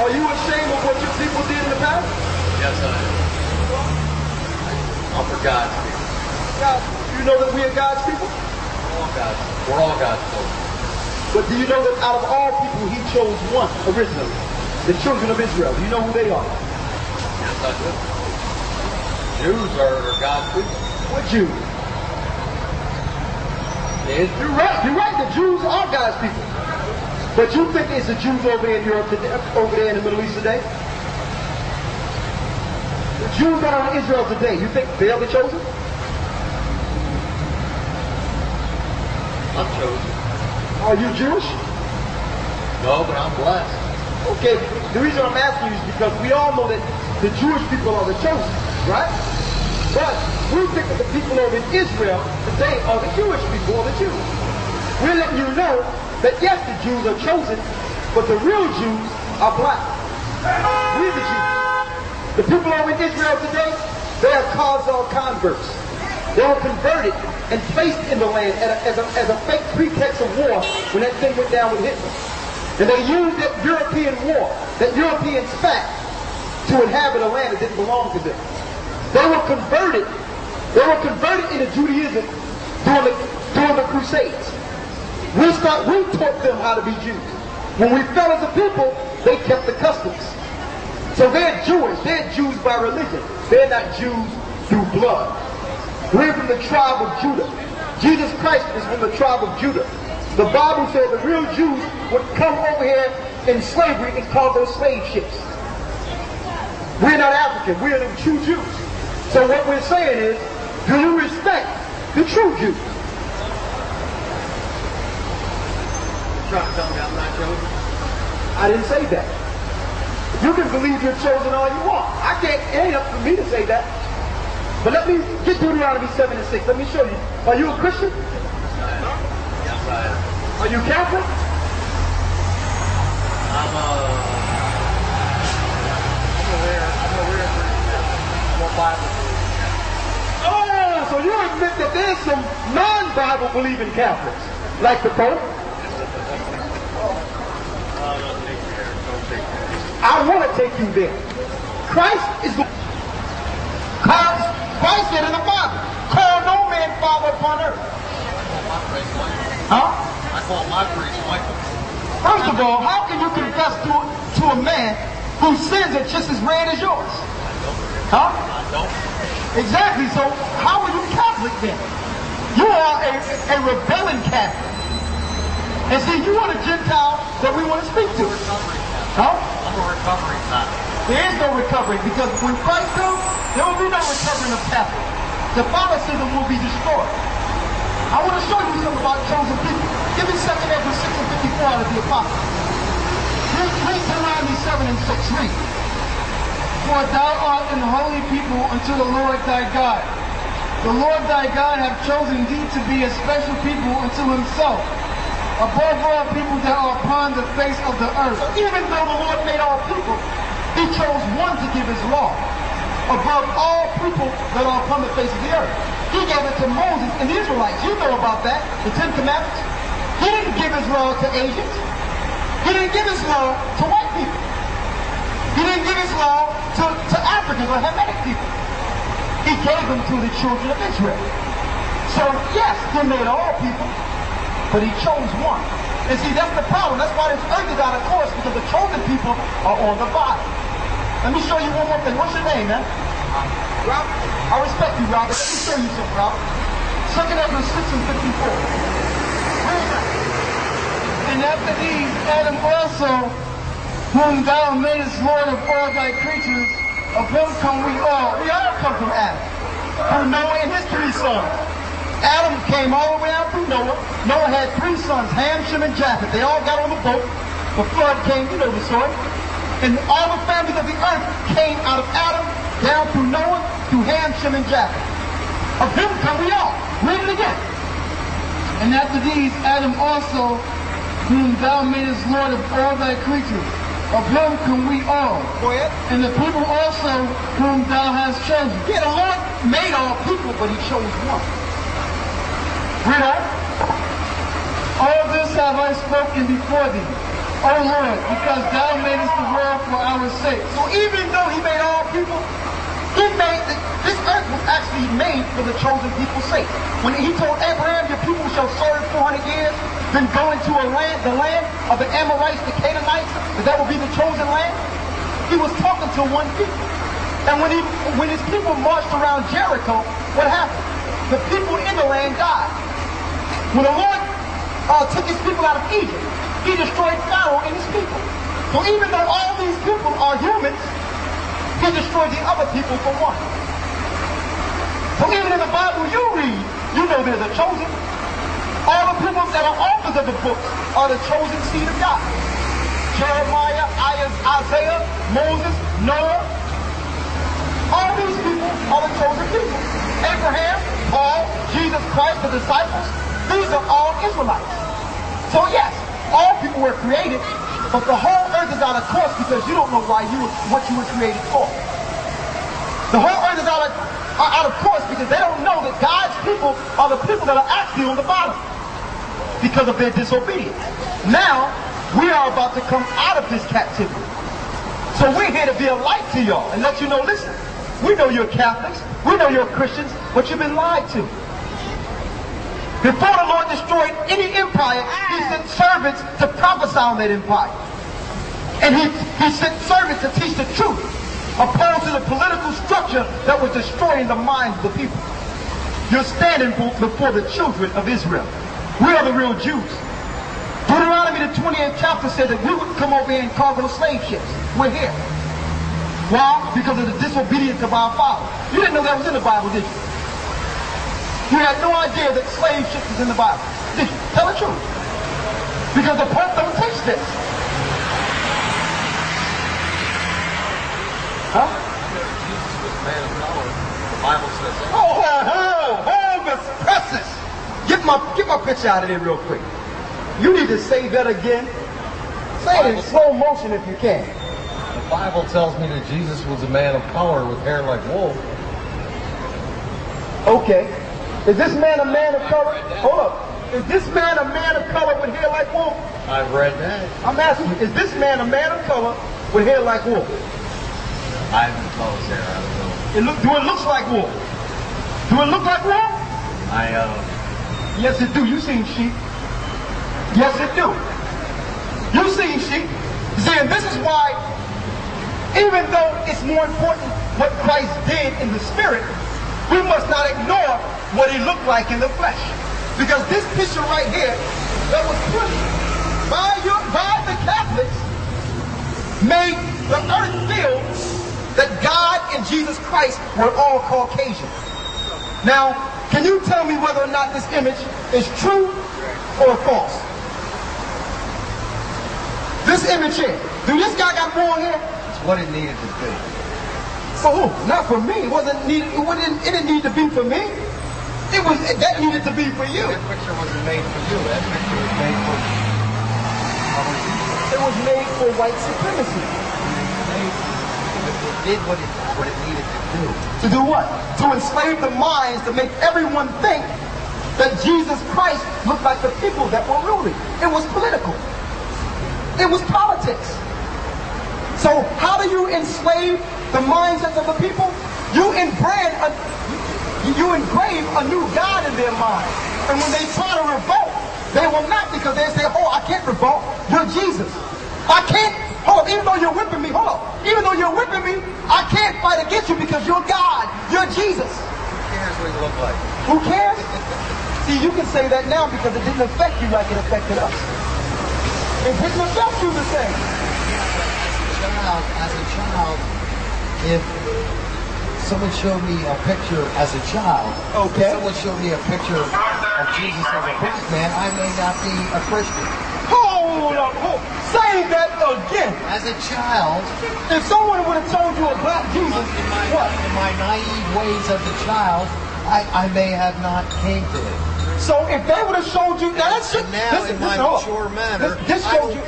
Are you ashamed of what your people did in the past? Yes, I am. I'm for God's people. God, you know that we are God's people? We're all God's children. But do you know that out of all people, he chose one originally? The children of Israel. Do you know who they are? Yes, I do. Jews are God's people. What Jews? You're right. You're right. The Jews are God's people. But you think it's the Jews over there in Europe today, over there in the Middle East today? The Jews that are in Israel today, you think they are the chosen? I'm chosen. Are you Jewish? No, but I'm blessed. Okay, the reason I'm asking you is because we all know that the Jewish people are the chosen, right? But we think that the people over in Israel today are the Jewish people, or the Jews. We're letting you know that yes, the Jews are chosen, but the real Jews are black. We're the Jews. The people over in Israel today, they are Khazar converts. They were converted and placed in the land as a fake pretext of war when that thing went down with Hitler. And they used that European war, that European fact, to inhabit a land that didn't belong to them. They were converted. They were converted into Judaism during the Crusades. We taught them how to be Jews. When we fell as a people, they kept the customs. So they're Jewish. They're Jews by religion. They're not Jews through blood. We're from the tribe of Judah. Jesus Christ is from the tribe of Judah. The Bible says the real Jews would come over here in slavery and call those slave ships. We're not African. We're the true Jews. So what we're saying is, do you respect the true Jews? You're trying to tell me I'm not chosen? I didn't say that. You can believe you're chosen all you want. I can't, it ain't up for me to say that. But let me get Deuteronomy 7 and 6. Let me show you. Are you a Christian? Yes, I am. Are you Catholic? I'm aware. I'm a Bible believer. Oh, so you admit that there's some non-Bible believing Catholics, like the Pope? Don't take me there. Don't take me there. I want to take you there. Christ is the... Christ said in the Bible, call no man father upon earth. Huh? I call my priest Michael. First of all, how can you confess to a man whose sins are just as red as yours? Huh? I don't. Exactly. So how are you Catholic then? You are a rebelling Catholic. And see, you are the Gentile that we want to speak to. Huh? I'm a recovering Catholic. There is no recovery because when Christ comes, there will be no recovering of Catholics. Catholicism will be destroyed. I want to show you something about chosen people. Give me 2 Ezra 6 and 54 out of the Apostle. Read Deuteronomy 7 and 6. Read. For thou art an holy people unto the Lord thy God. The Lord thy God hath chosen thee to be a special people unto himself, above all people that are upon the face of the earth. So even though the Lord made all people, he chose one to give his law above all people that are upon the face of the earth. He gave it to Moses and the Israelites. You know about that, the 10 Commandments. He didn't give his law to Asians. He didn't give his law to white people. He didn't give his law to Africans or Hamitic people. He gave them to the children of Israel. So yes, he made all people, but he chose one. And see, that's the problem. That's why this earth is out of course, because the chosen people are on the bottom. Let me show you one more thing. What's your name, man? Robert. I respect you, Robert. Let me show you something, Robert. 2 Ezra 6 and 54. And after these, Adam also, whom thou madest Lord of all thy creatures, of him come we all. We all come from Adam. From Noah and his 3 sons. Adam came all the way out through Noah. Noah had 3 sons, Ham, Shem, and Japheth. They all got on the boat. The flood came, you know the story. And all the families of the earth came out of Adam, down through Noah, through Ham, Shem, and Japheth. Of him come we all. Read it again. And after these, Adam also, whom thou madest Lord of all thy creatures, of him come we all. Go ahead. And the people also whom thou hast chosen. Yeah, the Lord made all people, but he chose one. Read on. All this have I spoken before thee, O Lord, because thou madest the world for our sake. So even though he made all people, this earth was actually made for the chosen people's sake. When he told Abraham, your people shall serve 400 years, then go into the land of the Amorites, the Canaanites, that will be the chosen land, he was talking to one people. And when his people marched around Jericho, what happened? The people in the land died. When the Lord took his people out of Egypt, he destroyed Pharaoh and his people. So even though all these people are humans, he destroyed the other people for one. So even in the Bible you read, you know there's a chosen. All the people that are authors of the books are the chosen seed of God. Jeremiah, Isaiah, Moses, Noah. All these people are the chosen people. Abraham, Paul, Jesus Christ, the disciples, these are all Israelites. So yes, all people were created, but the whole earth is out of course because you don't know what you were created for. The whole earth is out of course because they don't know that God's people are the people that are actually on the bottom because of their disobedience. Now, we are about to come out of this captivity. So we're here to be a light to y'all and let you know, listen, we know you're Catholics, we know you're Christians, but you've been lied to. Before the Lord destroyed any empire, he sent servants to prophesy on that empire. And he sent servants to teach the truth, opposed to the political structure that was destroying the minds of the people. You're standing before the children of Israel. We are the real Jews. Deuteronomy, the 28th chapter, said that we would come over here and cargo slave ships. We're here. Why? Because of the disobedience of our fathers. You didn't know that was in the Bible, did you? You had no idea that slave ships was in the Bible. Did you? Tell the truth. Because the Pope don't teach this. Huh? Jesus was a man of power. The Bible says that. Oh, Miss Precious. Get my picture out of there real quick. You need to say that again. Say it in slow motion if you can. The Bible tells me that Jesus was a man of power with hair like wool. Okay. Is this man a man of color? Hold up. Is this man a man of color with hair like wool? I've read that. I'm asking you, is this man a man of color with hair like wool? I haven't close hair, I don't know. Do it look like wool? Do it look like wool? Yes, it do. You seen sheep. Yes, it do. You seen sheep. See, and this is why, even though it's more important what Christ did in the spirit, we must not ignore what he looked like in the flesh. Because this picture right here that was put by the Catholics made the earth feel that God and Jesus Christ were all Caucasian. Now, can you tell me whether or not this image is true or false? This image here, do this guy got more hair? It's what it needed to be. For who? Not for me. It didn't need to be for me. That needed to be for you. That picture wasn't made for you. That picture was made for It was made for white supremacy. It did what it needed to do. To do what? To enslave the minds, to make everyone think that Jesus Christ looked like the people that were ruling. It was political. It was politics. So how do you enslave the mindsets of the people? You engrave a new God in their mind. And when they try to revolt, they will not, because they say, oh, I can't revolt. You're Jesus. I can't, hold up, even though you're whipping me, even though you're whipping me, I can't fight against you because you're God. You're Jesus. Who cares what you look like? Who cares? See, you can say that now because it didn't affect you like it affected us. It didn't affect you the same. As a child, if someone showed me a picture as a child, okay, if someone showed me a picture of Jesus as a black man, I may not be a Christian. Hold up, say that again. As a child, if someone would have told you a black Jesus, in my naive ways as a child, I may have not came to it. So if they would have showed you that, now in my mature manner, this showed you,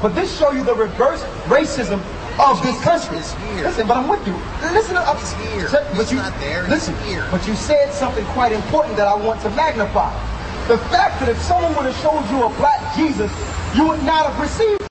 but this show you the reverse racism of this country. Listen, but I'm with you. Listen up. He's here. But He's not there. Listen, He's here. but you said something quite important that I want to magnify. The fact that if someone would have showed you a black Jesus, you would not have received